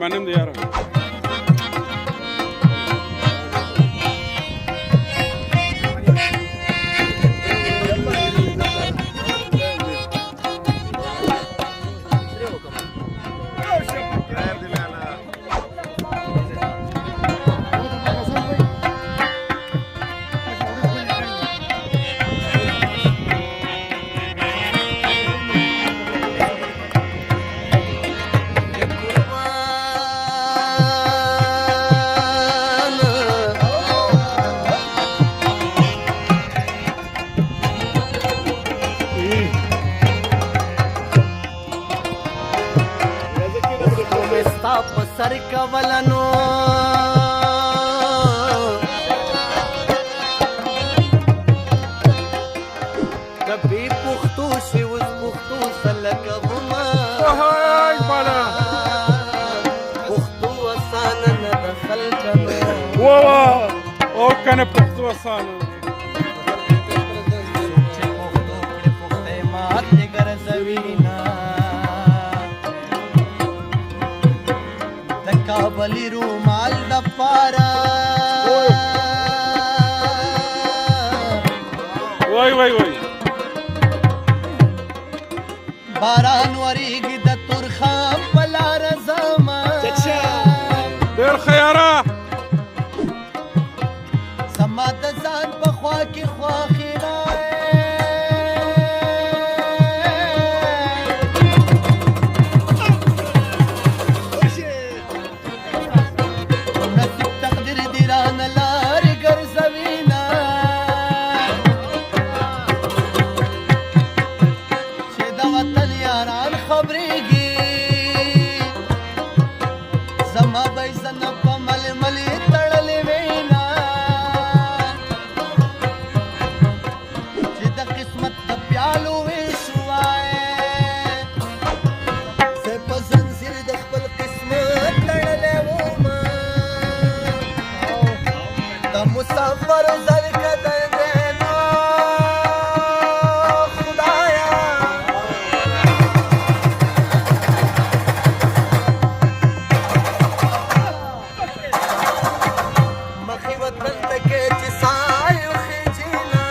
منم دی یاره سر کولنو کبھی پختو شي اوس پختو سلکه وما پختو اسانه نه د خلک واه او کنه پختو اسانه چې پختو کړي پخته مات ګرځوینا کابلی رومال د پارا وای وای وای باران وریږي د تورخم په لار زما ډېر خیاره زما د ځان په خوا کې خواخې مسافر زر قدر دینا خدایا مخی وطن تکے چسائیو خیجینا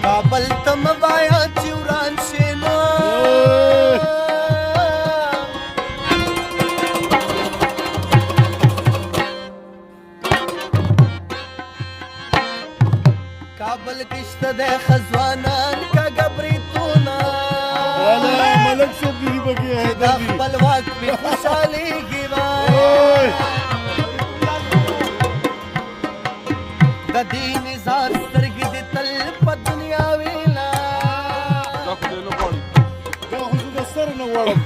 کابل تم بایا چوران شینا کابل کشت دے خزوانان کا گبری تونا ملک صاحب دی بگی ہے دا خپل واک پی خوشحالی گیوائے دا دی نظار سترگی دی تل پا دنیا ویلا دا خو د سر نه وړم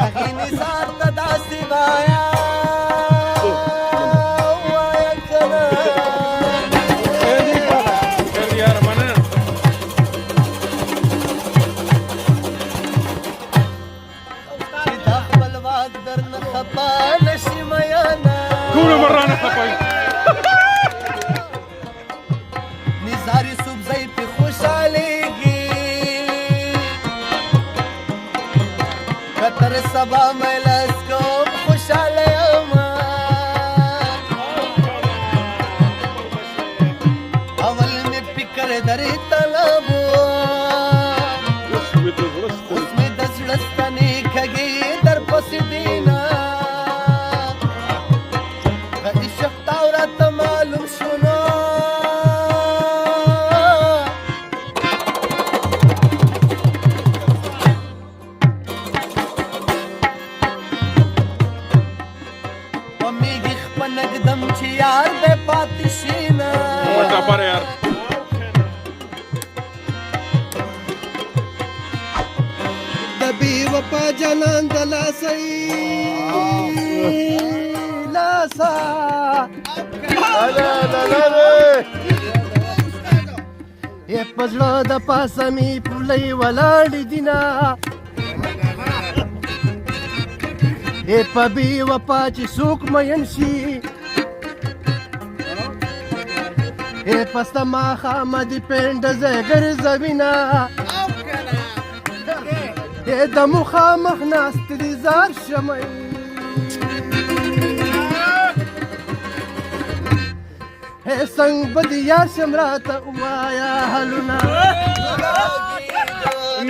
اغی نظار تا داسی بایا وایا کنا كونه مرانه خفاي نزاري صوب زي في خوش عليكي كتر الصبا ملاسكوب خوش على يوما اول में फिकर दरी तलबो उसमें दस रस्तनी खगी दर पसीदीना نقدم چې یار به پاتې شي نه وټا پر یار د بي وفا جنان د لاسي لاسا یې پزړه د پاسه می پولې ولاړ دینا اے پبی وپا چې څوک مین شي اے پسته ماښامه دې پنډه زه ګرځوینه اے د مخامخ ناست دي زار شمئ اے څنګ به دې یار شم راته ووایه حلونه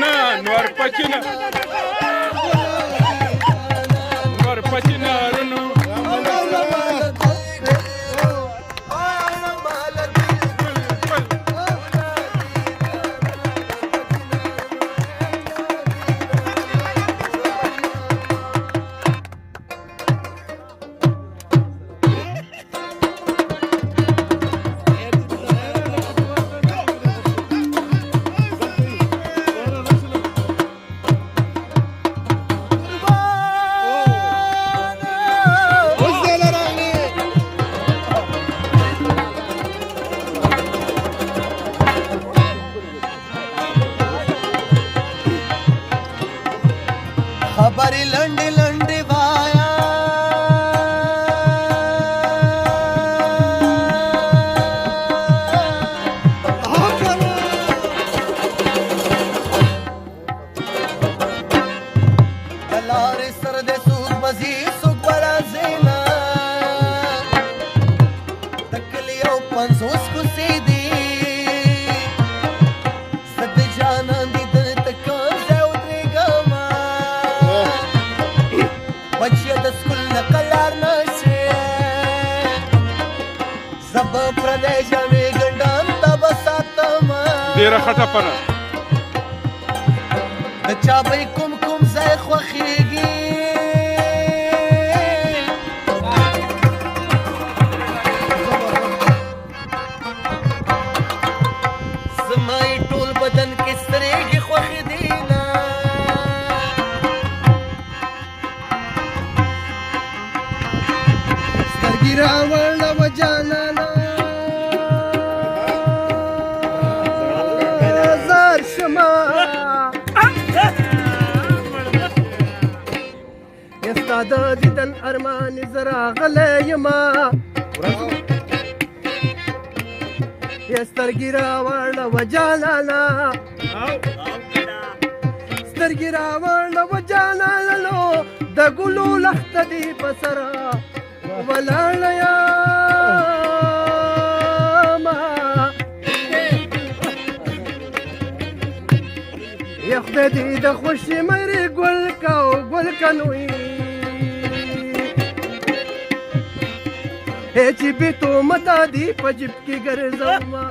نه نور پچینه نور پچینه رونو خبرې لنډې لنډې وایا د لارې سر دې څوک به ځي څوک به راځي نه د کلي یو 50 کوڅې دي زه د جانان دي دلته کوم ځای ودرېږمه بچیه د سکول نه قلار نشي زه به پردی جامې ګنډم ته به ساتمه ډېره خټه پره د چا به کوم کوم ځای خوښېږي زما یې ټول بدن کې سترګې خوښې دي نه سترګې راوړله و جانانه زار شمه ستا د دیدن ارمان زه راغلی یمه یې سترګې راوړله و جانانه سترګې راوړله و جانانه د ګلو لښته دې په سره ولاړه یمه یا خدای دې د خوشي مرې ګل که او ګل کنوي چې بې تومته دې په جیب کې ګرځومه